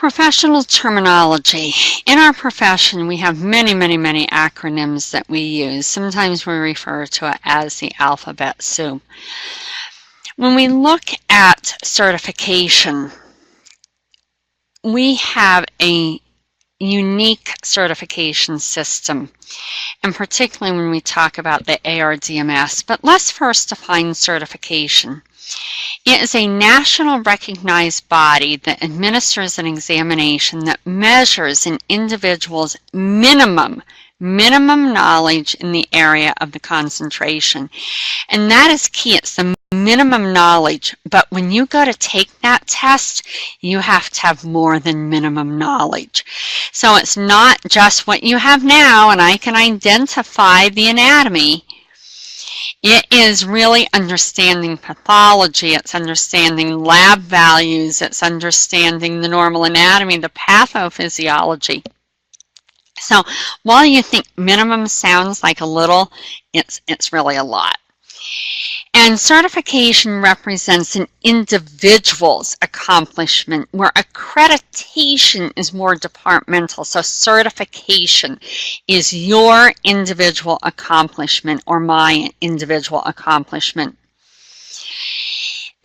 Professional terminology. In our profession, we have many acronyms that we use. Sometimes we refer to it as the alphabet soup. When we look at certification, we have a unique certification system, and particularly when we talk about the ARDMS. But let's first define certification. It is a national recognized body that administers an examination that measures an individual's minimum knowledge in the area of the concentration. And that is key. It's the minimum knowledge. But when you go to take that test, you have to have more than minimum knowledge. So it's not just what you have now, and I can identify the anatomy. It is really understanding pathology, it's understanding lab values, it's understanding the normal anatomy, the pathophysiology. So while you think minimum sounds like a little, it's really a lot. And certification represents an individual's accomplishment, where accreditation is more departmental. So certification is your individual accomplishment or my individual accomplishment.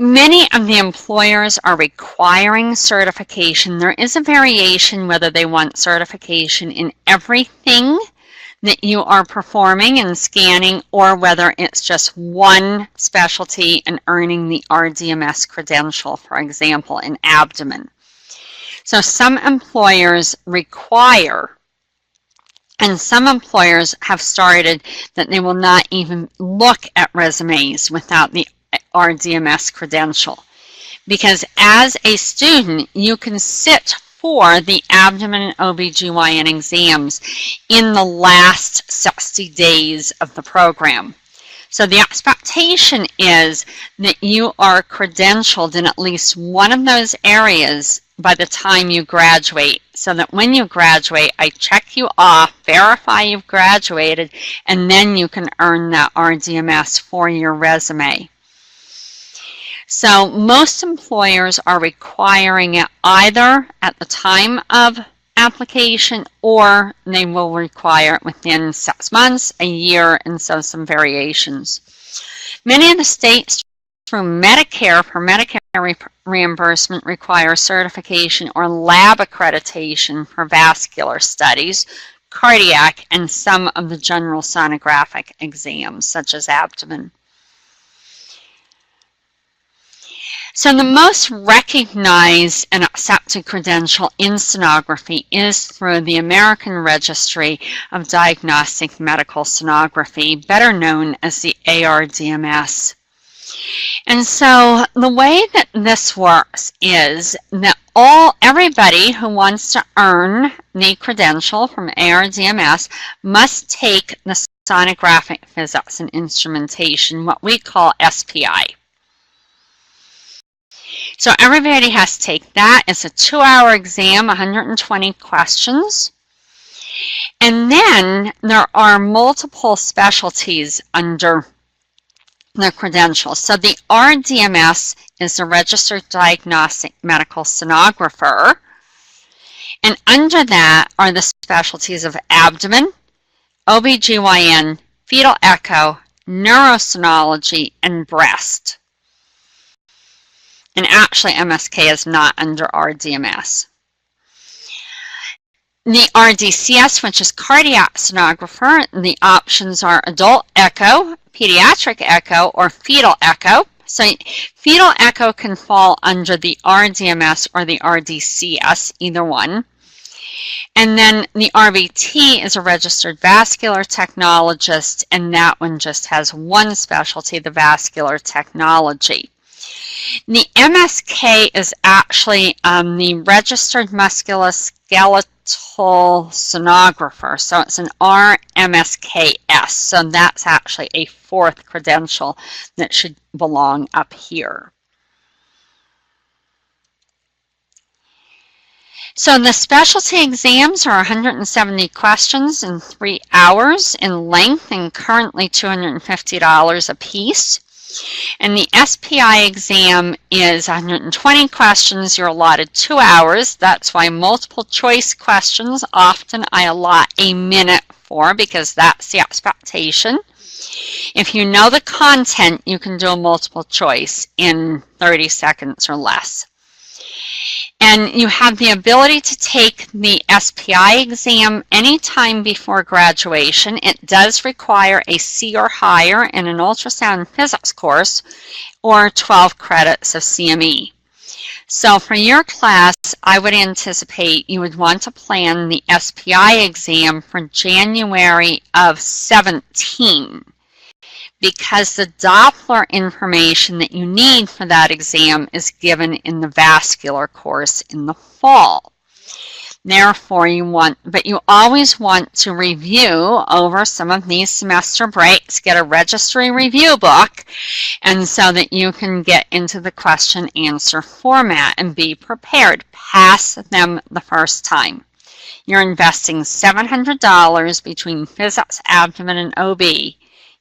Many of the employers are requiring certification. There is a variation whether they want certification in everything that you are performing and scanning, or whether it's just one specialty and earning the RDMS credential, for example, in abdomen. So some employers require, and some employers have started that they will not even look at resumes without the RDMS credential, because as a student you can sit for the abdomen and OBGYN exams in the last 60 days of the program. So the expectation is that you are credentialed in at least one of those areas by the time you graduate, so that when you graduate, I check you off, verify you've graduated, and then you can earn that RDMS for your resume. So most employers are requiring it either at the time of application, or they will require it within 6 months, a year, and so some variations. Many of the states through Medicare for Medicare reimbursement require certification or lab accreditation for vascular studies, cardiac, and some of the general sonographic exams such as abdomen. So the most recognized and accepted credential in sonography is through the American Registry of Diagnostic Medical Sonography, better known as the ARDMS. And so the way that this works is that everybody who wants to earn the credential from ARDMS must take the sonographic physics and instrumentation, what we call SPI. So everybody has to take that. It's a 2-hour exam, 120 questions. And then there are multiple specialties under the credentials. So the RDMS is the Registered Diagnostic Medical Sonographer. And under that are the specialties of abdomen, OBGYN, fetal echo, neurosonology, and breast. And actually, MSK is not under RDMS. The RDCS, which is cardiac sonographer, the options are adult echo, pediatric echo, or fetal echo. So fetal echo can fall under the RDMS or the RDCS, either one. And then the RVT is a registered vascular technologist, and that one just has one specialty, the vascular technology. The MSK is actually the Registered Musculoskeletal Sonographer, so it's an RMSKS, so that's actually a 4th credential that should belong up here. So the specialty exams are 170 questions in 3 hours in length, and currently $250 a piece. And the SPI exam is 120 questions. You're allotted 2 hours. That's why multiple choice questions often I allot a minute for, because that's the expectation. If you know the content, you can do a multiple choice in 30 seconds or less. And you have the ability to take the SPI exam anytime before graduation. It does require a C or higher in an ultrasound physics course or 12 credits of CME. So for your class, I would anticipate you would want to plan the SPI exam for January of 17, because the Doppler information that you need for that exam is given in the vascular course in the fall. Therefore, you always want to review over some of these semester breaks, get a registry review book, and so that you can get into the question answer format and be prepared. Pass them the first time. You're investing $700 between physics, abdomen, and OB.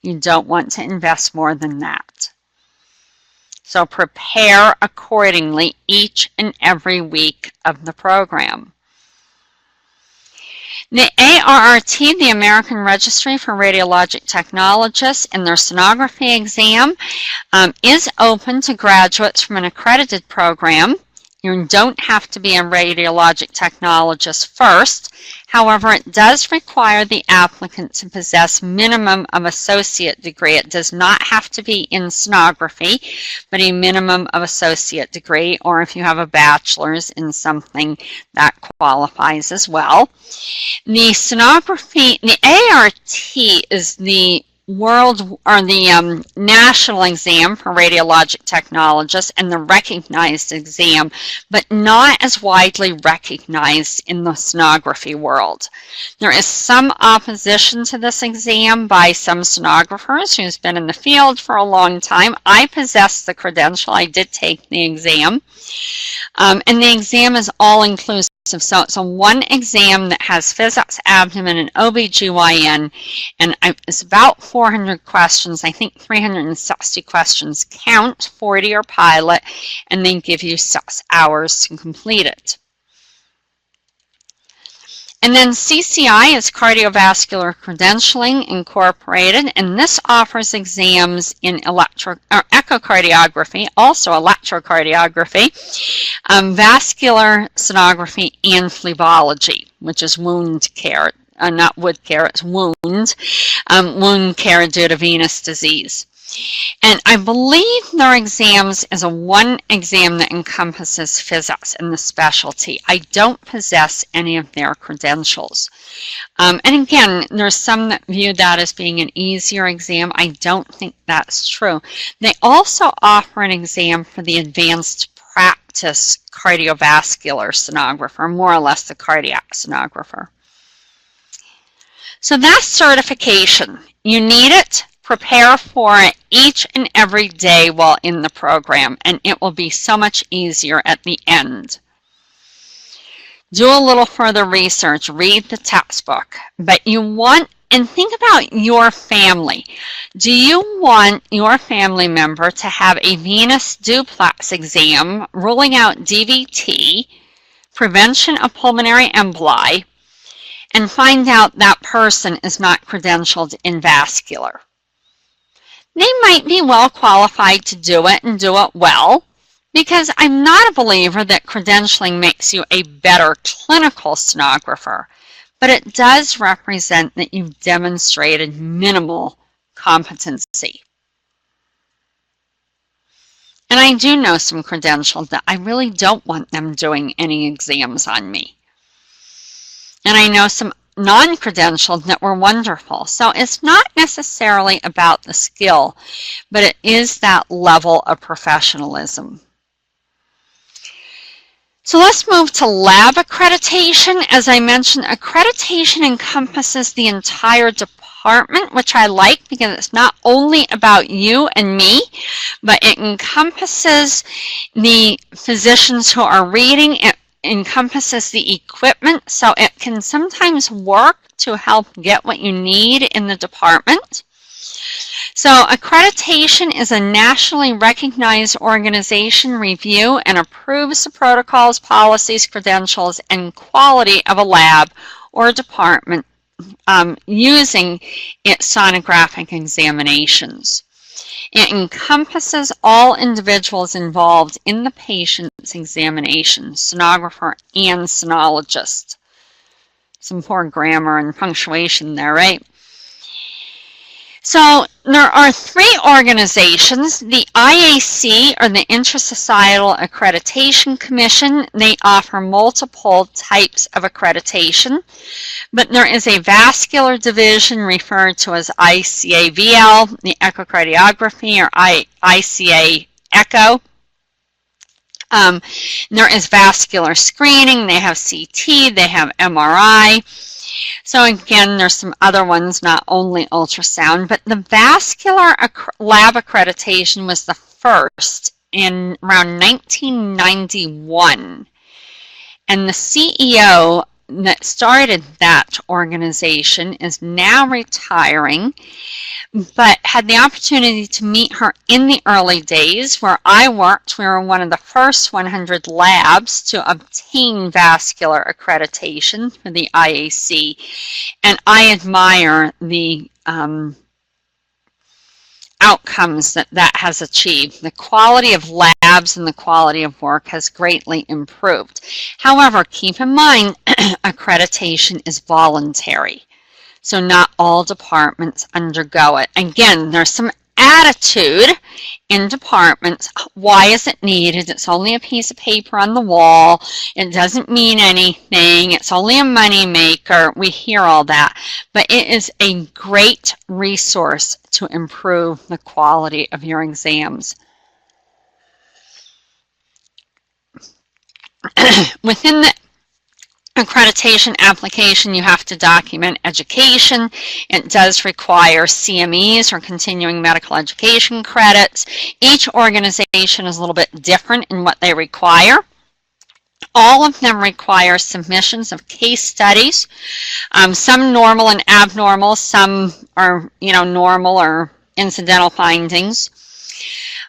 You don't want to invest more than that. So prepare accordingly each and every week of the program. The ARRT, the American Registry for Radiologic Technologists, and their sonography exam is open to graduates from an accredited program. You don't have to be a radiologic technologist first. However, it does require the applicant to possess minimum of associate degree. It does not have to be in sonography, but a minimum of associate degree, or if you have a bachelor's in something, that qualifies as well. The sonography, the ART is the national exam for radiologic technologists and the recognized exam, but not as widely recognized in the sonography world. There is some opposition to this exam by some sonographers who's been in the field for a long time. I possess the credential. I did take the exam. And the exam is all-inclusive. So it's a one exam that has physics, abdomen, and OBGYN, and it's about 400 questions. I think 360 questions count, 40 are pilot, and they give you 6 hours to complete it. And then CCI is Cardiovascular Credentialing Incorporated, and this offers exams in echocardiography, also electrocardiography, vascular sonography, and phlebology, which is wound care, not wood care, it's wound care due to venous disease. And I believe their exams is a one exam that encompasses physics and the specialty. I don't possess any of their credentials. And again, there's some that view that as being an easier exam. I don't think that's true. They also offer an exam for the advanced practice cardiovascular sonographer, more or less the cardiac sonographer. So that's certification. You need it. Prepare for it each and every day while in the program, and it will be so much easier at the end. Do a little further research, read the textbook, but and think about your family. Do you want your family member to have a venous duplex exam ruling out DVT, prevention of pulmonary emboli, and find out that person is not credentialed in vascular? They might be well qualified to do it and do it well, because I'm not a believer that credentialing makes you a better clinical sonographer, but it does represent that you've demonstrated minimal competency. And I do know some credentialed that I really don't want them doing any exams on me. And I know some non-credentialed that were wonderful. So it's not necessarily about the skill, but it is that level of professionalism. So let's move to lab accreditation. As I mentioned, accreditation encompasses the entire department, which I like because it's not only about you and me, but it encompasses the physicians who are reading. It encompasses the equipment, so it can sometimes work to help get what you need in the department. So accreditation is a nationally recognized organization review and approves the protocols, policies, credentials, and quality of a lab or department using its sonographic examinations. It encompasses all individuals involved in the patient's examination, sonographer and sonologist. Some poor grammar and punctuation there, right? So there are three organizations, the IAC, or the Intersocietal Accreditation Commission. They offer multiple types of accreditation, but there is a vascular division referred to as ICAVL, the echocardiography, or ICA Echo. There is vascular screening, they have CT, they have MRI. So again, there's some other ones, not only ultrasound, but the vascular lab accreditation was the first in around 1991. And the CEO that started that organization is now retiring, but had the opportunity to meet her in the early days where I worked. We were one of the first 100 labs to obtain vascular accreditation for the IAC, and I admire the outcomes that has achieved. The quality of labs and the quality of work has greatly improved. However, keep in mind, accreditation is voluntary. So not all departments undergo it. Again, there's some attitude in departments. Why is it needed? It's only a piece of paper on the wall. It doesn't mean anything. It's only a money maker. We hear all that. But it is a great resource to improve the quality of your exams. Within the accreditation application, you have to document education. It does require CMEs, or continuing medical education credits. Each organization is a little bit different in what they require. All of them require submissions of case studies, some normal and abnormal, some are normal or incidental findings.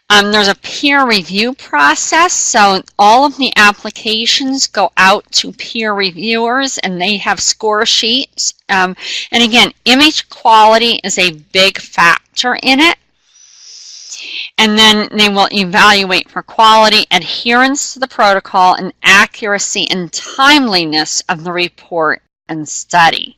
There's a peer review process, so all of the applications go out to peer reviewers and they have score sheets. And again, image quality is a big factor in it. And then they will evaluate for quality, adherence to the protocol, and accuracy and timeliness of the report and study.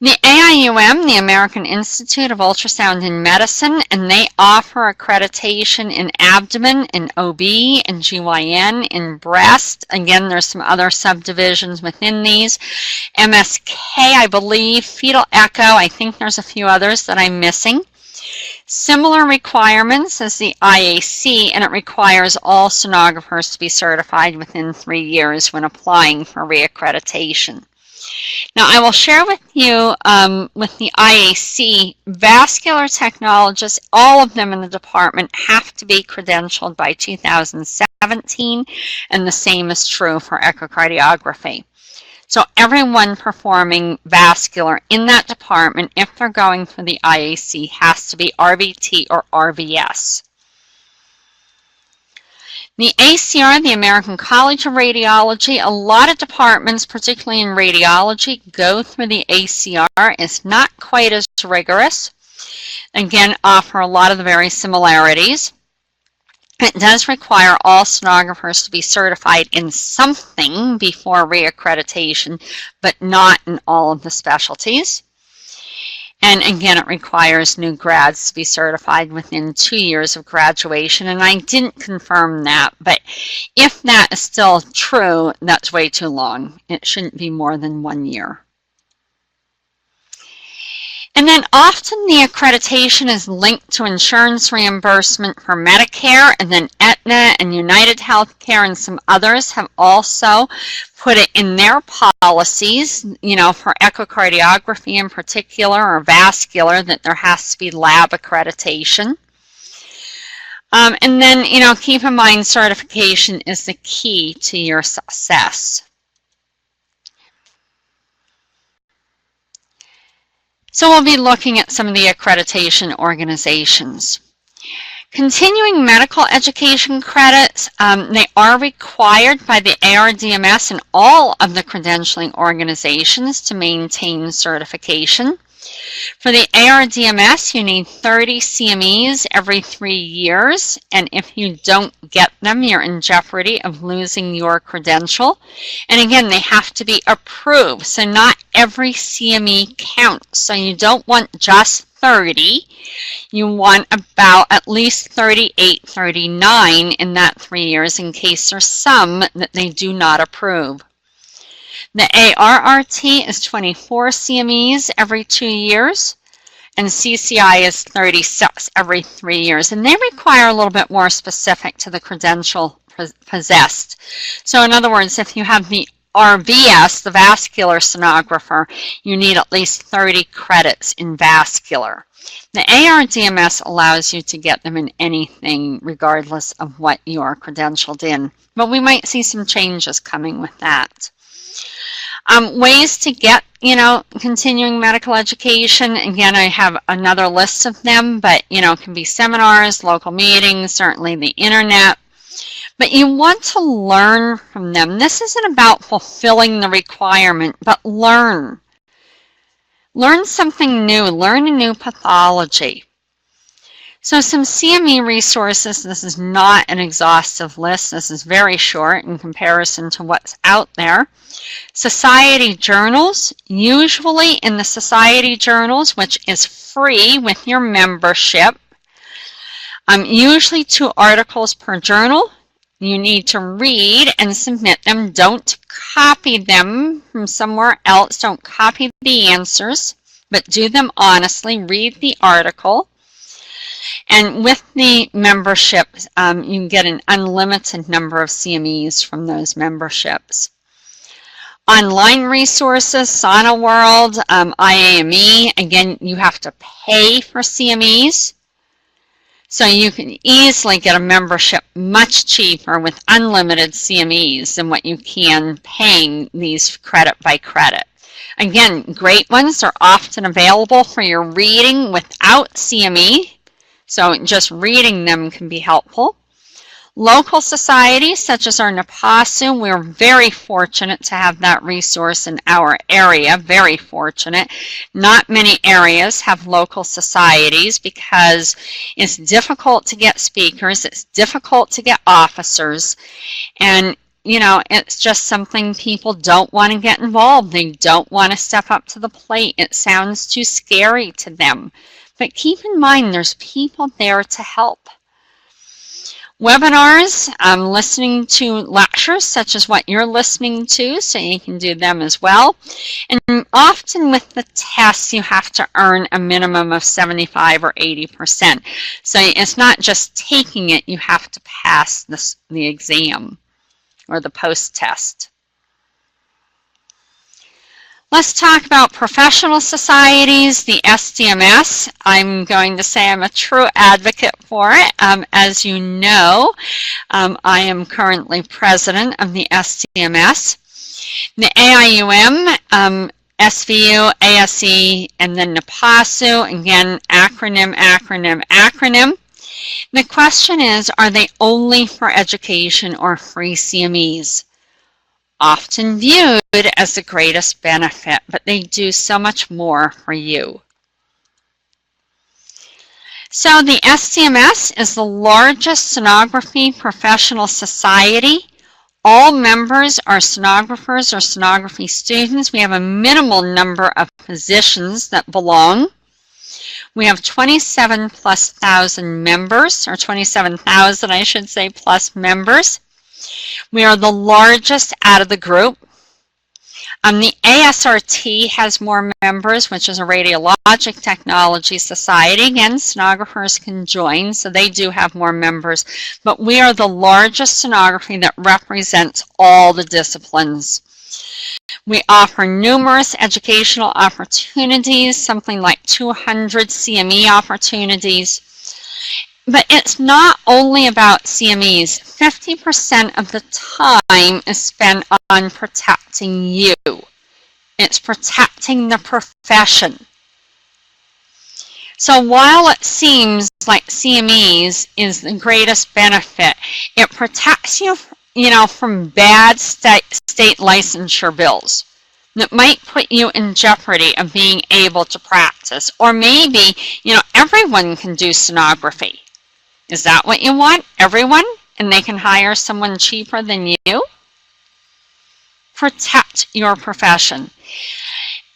The AIUM, the American Institute of Ultrasound in Medicine, and they offer accreditation in abdomen, in OB, in GYN, in breast. Again, there's some other subdivisions within these. MSK, I believe, fetal echo, I think there's a few others that I'm missing. Similar requirements as the IAC, and it requires all sonographers to be certified within 3 years when applying for reaccreditation. Now, I will share with you with the IAC, vascular technologists, all of them in the department have to be credentialed by 2017, and the same is true for echocardiography. So everyone performing vascular in that department, if they're going for the IAC, has to be RVT or RVS. The ACR, the American College of Radiology, a lot of departments, particularly in radiology, go through the ACR. It's not quite as rigorous. Again, offer a lot of the very similarities. It does require all sonographers to be certified in something before reaccreditation, but not in all of the specialties. And again, it requires new grads to be certified within 2 years of graduation. And I didn't confirm that, but if that is still true, that's way too long. It shouldn't be more than 1 year. And then often the accreditation is linked to insurance reimbursement for Medicare, and then Aetna and United Healthcare and some others have also put it in their policies, for echocardiography in particular, or vascular, that there has to be lab accreditation. And then, keep in mind, certification is the key to your success. So we'll be looking at some of the accreditation organizations. Continuing medical education credits, they are required by the ARDMS and all of the credentialing organizations to maintain certification. For the ARDMS, you need 30 CMEs every 3 years, and if you don't get them, you're in jeopardy of losing your credential. And again, they have to be approved, so not every CME counts. So you don't want just 30. You want about at least 38, 39 in that 3 years in case there's some that they do not approve. The ARRT is 24 CMEs every 2 years, and CCI is 36 every 3 years. And they require a little bit more specific to the credential possessed. So in other words, if you have the RVS, the vascular sonographer, you need at least 30 credits in vascular. The ARDMS allows you to get them in anything regardless of what you are credentialed in. But we might see some changes coming with that. Ways to get, continuing medical education. Again, I have another list of them, but, it can be seminars, local meetings, certainly the internet. But you want to learn from them. This isn't about fulfilling the requirement, but learn. Learn something new. Learn a new pathology. So some CME resources. This is not an exhaustive list. This is very short in comparison to what's out there. Society journals. Usually in the society journals, which is free with your membership, usually 2 articles per journal. You need to read and submit them. Don't copy them from somewhere else. Don't copy the answers, but do them honestly. Read the article. And with the membership, you get an unlimited number of CMEs from those memberships. Online resources, Sauna World, IAME. Again, you have to pay for CMEs. So you can easily get a membership much cheaper with unlimited CMEs than what you can paying these credit by credit. Again, great ones are often available for your reading without CME. So just reading them can be helpful. Local societies such as our NAPASU, we're very fortunate to have that resource in our area, very fortunate. Not many areas have local societies because it's difficult to get speakers, it's difficult to get officers, and it's just something people don't want to get involved. They don't want to step up to the plate. It sounds too scary to them. But keep in mind, there's people there to help. Webinars, listening to lectures such as what you're listening to, so you can do them as well. And often with the tests, you have to earn a minimum of 75 or 80%. So it's not just taking it, you have to pass the exam or the post-test. Let's talk about professional societies, the SDMS. I'm going to say I'm a true advocate for it. As you know, I am currently president of the SDMS. The AIUM, SVU, ASE, and then NAPASU, again, acronym. The question is, are they only for education or free CMEs? Often viewed as the greatest benefit, but they do so much more for you. So the SDMS is the largest sonography professional society. All members are sonographers or sonography students. We have a minimal number of physicians that belong. We have 27,000+ members, or 27,000, I should say, plus members. We are the largest out of the group. The ASRT has more members, which is a radiologic technology society. Again, sonographers can join, so they do have more members. But we are the largest sonography that represents all the disciplines. We offer numerous educational opportunities, something like 200 CME opportunities. But it's not only about CMEs. 50% of the time is spent on protecting you. It's protecting the profession. So while it seems like CMEs is the greatest benefit, it protects you, from bad state licensure bills that might put you in jeopardy of being able to practice. Or maybe, everyone can do sonography. Is that what you want? Everyone? And they can hire someone cheaper than you? Protect your profession.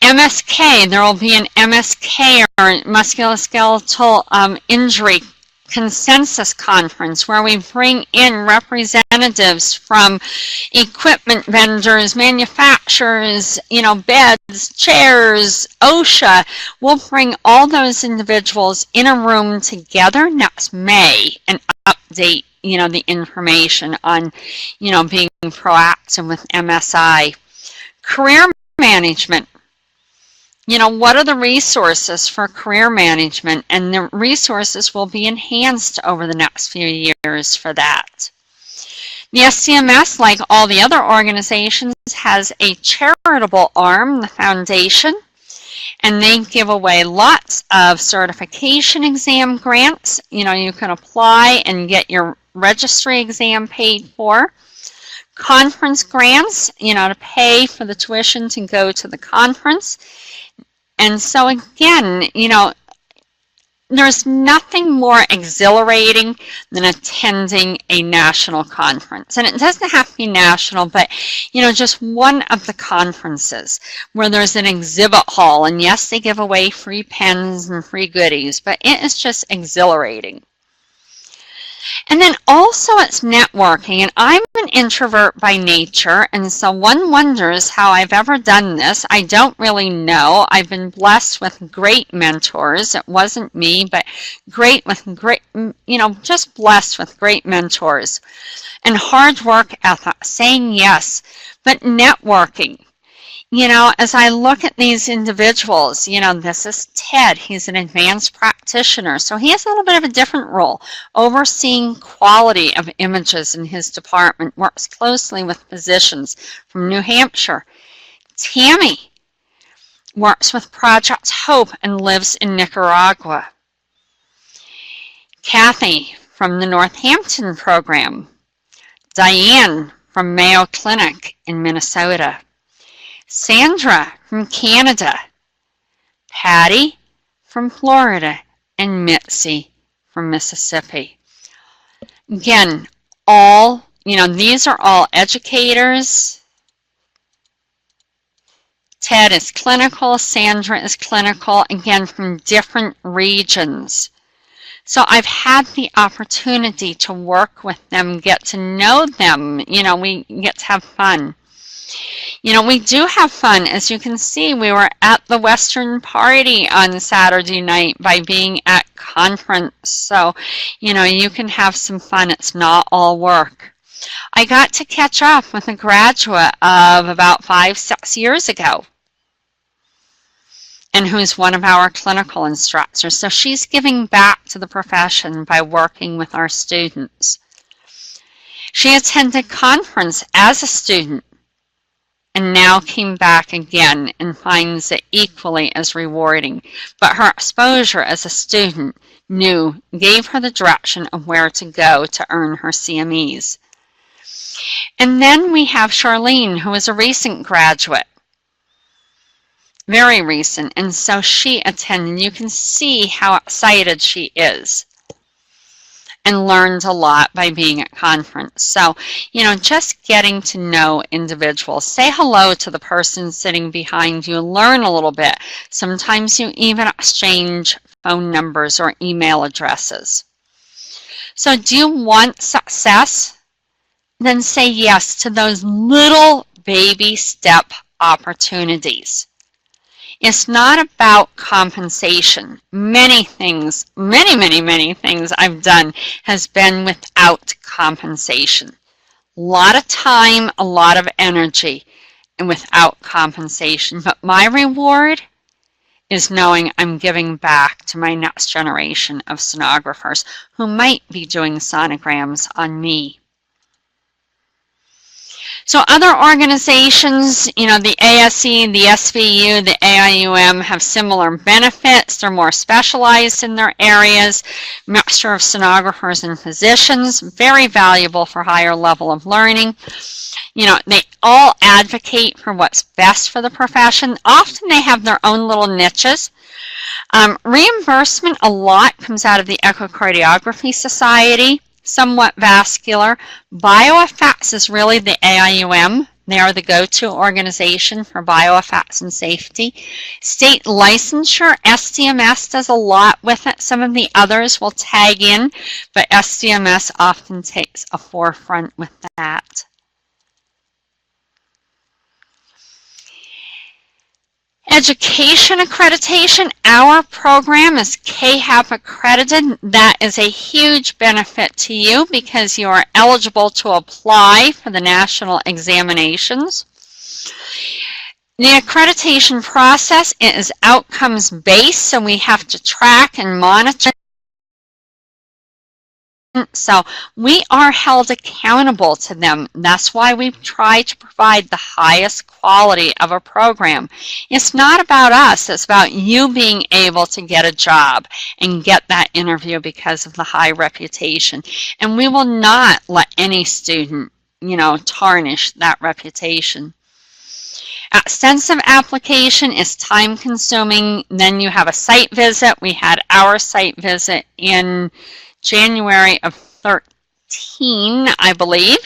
MSK, there will be an MSK, or musculoskeletal injury consensus conference, where we bring in representatives from equipment vendors, manufacturers, beds, chairs, OSHA. We'll bring all those individuals in a room together next May and update, the information on, being proactive with MSI. Career management. What are the resources for career management? And the resources will be enhanced over the next few years for that. The SCMS, like all the other organizations, has a charitable arm, the foundation, and they give away lots of certification exam grants. You can apply and get your registry exam paid for. Conference grants, to pay for the tuition to go to the conference. And so again, there's nothing more exhilarating than attending a national conference. And it doesn't have to be national, but, just one of the conferences where there's an exhibit hall. And yes, they give away free pens and free goodies, but it is just exhilarating. And then also it's networking, and I'm an introvert by nature, and so one wonders how I've ever done this. I don't really know. I've been blessed with great mentors. It wasn't me, but just blessed with great mentors. And hard work ethic, saying yes, but networking. As I look at these individuals, this is Ted. He's an advanced practitioner, so he has a little bit of a different role, overseeing quality of images in his department, works closely with physicians from New Hampshire. Tammy works with Project Hope and lives in Nicaragua. Kathy from the Northampton program. Diane from Mayo Clinic in Minnesota. Sandra from Canada, Patty from Florida, and Mitzi from Mississippi. Again, these are all educators. Ted is clinical, Sandra is clinical, again, from different regions. So I've had the opportunity to work with them, get to know them, we get to have fun. We do have fun. As you can see, we were at the Western Party on Saturday night by being at conference. So, you can have some fun. It's not all work. I got to catch up with a graduate of about 5-6 years ago, and who's one of our clinical instructors. So she's giving back to the profession by working with our students. She attended conference as a student, and now came back again and finds it equally as rewarding. But her exposure as a student gave her the direction of where to go to earn her CMEs. And then we have Charlene, who is a recent graduate, very recent, and so she attended. You can see how excited she is, and learned a lot by being at conference. So, just getting to know individuals. Say hello to the person sitting behind you. Learn a little bit. Sometimes you even exchange phone numbers or email addresses. So do you want success? Then say yes to those little baby step opportunities. It's not about compensation. Many things, many things I've done has been without compensation. A lot of time, a lot of energy, and without compensation. But my reward is knowing I'm giving back to my next generation of sonographers who might be doing sonograms on me. So other organizations, the ASE, the SVU, the AIUM have similar benefits. They're more specialized in their areas. Mixture of sonographers and physicians, very valuable for higher level of learning. They all advocate for what's best for the profession. Often they have their own little niches. Reimbursement a lot comes out of the Echocardiography Society. Somewhat vascular. BioEffects is really the AIUM. They are the go-to organization for bioeffects and safety. State licensure, SDMS does a lot with it. Some of the others will tag in, but SDMS often takes a forefront with that. Education accreditation, our program is KHAP accredited. That is a huge benefit to you because you are eligible to apply for the national examinations. The accreditation process is outcomes based, so we have to track and monitor. So we are held accountable to them. That's why we try to provide the highest quality of a program. It's not about us. It's about you being able to get a job and get that interview because of the high reputation. And we will not let any student, tarnish that reputation. Extensive application is time consuming. Then you have a site visit. We had our site visit in January of 13, I believe.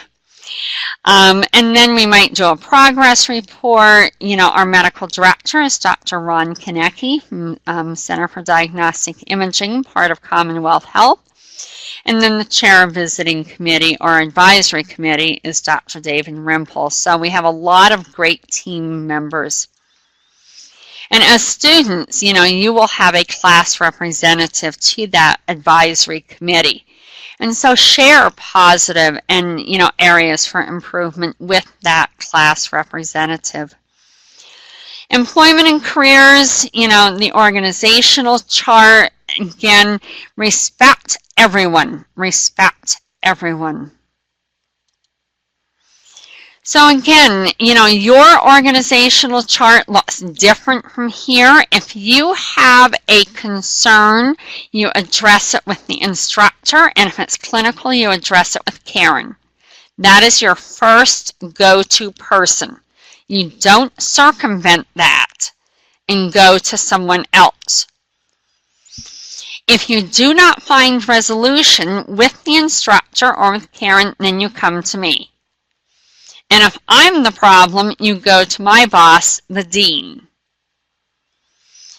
And then we might do a progress report. Our medical director is Dr. Ron Konecki from Center for Diagnostic Imaging, part of Commonwealth Health. And then the chair of visiting committee or advisory committee is Dr. David Rimple. So we have a lot of great team members. And as students, you will have a class representative to that advisory committee. And so share positive and, areas for improvement with that class representative. Employment and careers, the organizational chart, again, respect everyone. Respect everyone. So again, your organizational chart looks different from here. If you have a concern, you address it with the instructor, and if it's clinical, you address it with Karen. That is your first go-to person. You don't circumvent that and go to someone else. If you do not find resolution with the instructor or with Karen, then you come to me. And if I'm the problem, you go to my boss, the dean.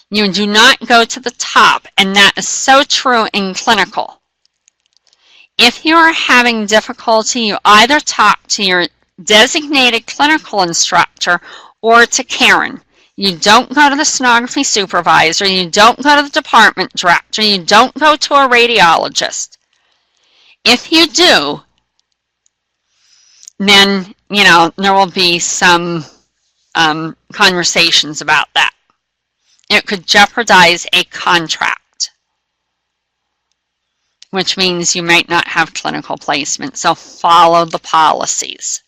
You do not go to the top, and that is so true in clinical. If you are having difficulty, you either talk to your designated clinical instructor or to Karen. You don't go to the sonography supervisor. You don't go to the department director. You don't go to a radiologist. If you do, then, there will be some conversations about that. It could jeopardize a contract, which means you might not have clinical placement. So follow the policies.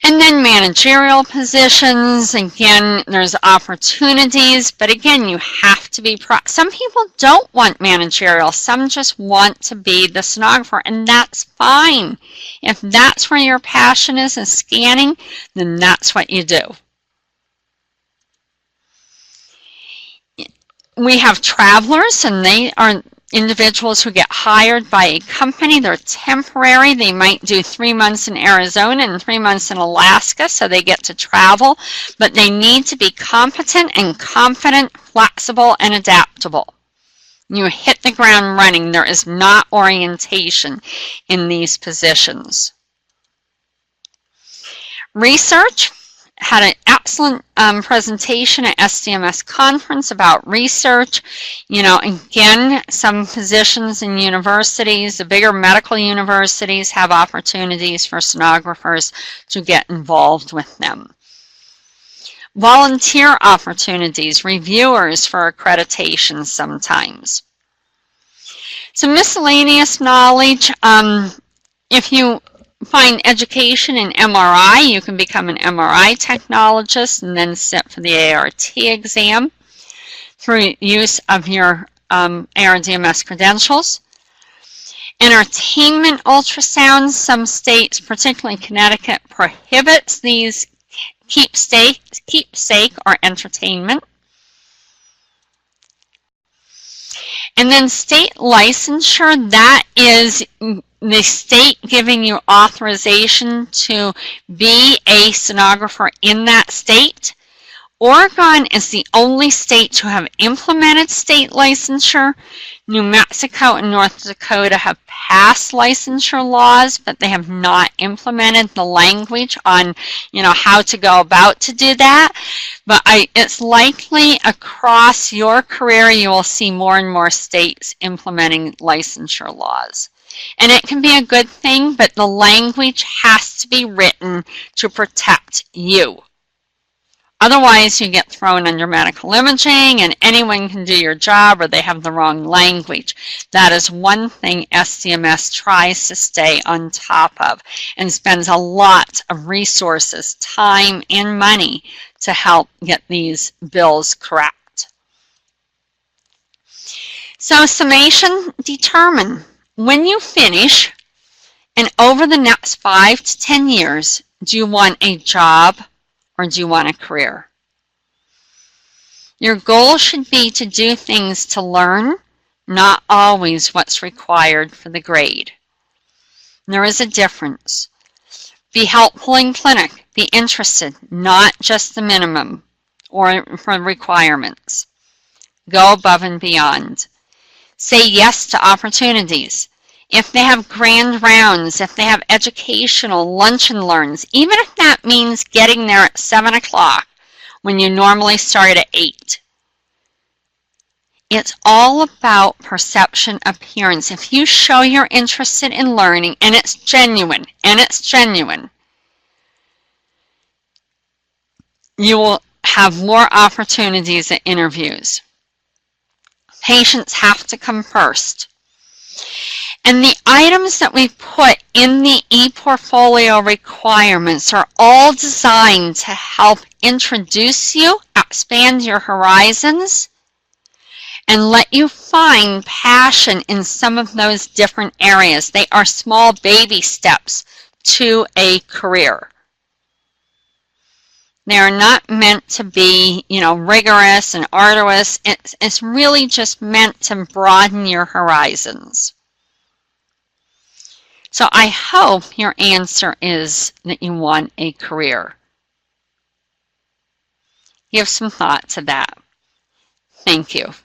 And then managerial positions, again, there's opportunities, but again, you have to be, some people don't want managerial, some just want to be the sonographer, and that's fine. If that's where your passion is scanning, then that's what you do. We have travelers, and they are individuals who get hired by a company. They're temporary. They might do 3 months in Arizona and 3 months in Alaska, so they get to travel, but they need to be competent and confident, flexible, and adaptable. You hit the ground running. There is not orientation in these positions. Research. Had an excellent presentation at SDMS conference about research. Again, some positions in universities, the bigger medical universities, have opportunities for sonographers to get involved with them. Volunteer opportunities, reviewers for accreditation sometimes. Some miscellaneous knowledge. If you find education in MRI, you can become an MRI technologist and then sit for the ART exam through use of your ARDMS credentials. Entertainment ultrasounds, some states, particularly Connecticut, prohibits these keepsake or entertainment. And then state licensure, that is the state giving you authorization to be a sonographer in that state. Oregon is the only state to have implemented state licensure. New Mexico and North Dakota have passed licensure laws, but they have not implemented the language on, how to go about to do that. But it's likely across your career you will see more and more states implementing licensure laws. And it can be a good thing, but the language has to be written to protect you. Otherwise, you get thrown under medical imaging and anyone can do your job or they have the wrong language. That is one thing SDMS tries to stay on top of and spends a lot of resources, time, and money to help get these bills correct. So summation, determine when you finish and over the next 5 to 10 years, do you want a job or do you want a career? Your goal should be to do things to learn, not always what's required for the grade. There is a difference. Be helpful in clinic. Be interested, not just the minimum or for requirements. Go above and beyond. Say yes to opportunities. If they have grand rounds, if they have educational lunch and learns, even if that means getting there at 7 o'clock when you normally start at 8. It's all about perception appearance. If you show you're interested in learning and it's genuine, you will have more opportunities at interviews. Patients have to come first. And the items that we put in the e-portfolio requirements are all designed to help introduce you, expand your horizons, and let you find passion in some of those different areas. They are small baby steps to a career. They are not meant to be, rigorous and arduous. It's really just meant to broaden your horizons. So I hope your answer is that you want a career. Give some thought to that. Thank you.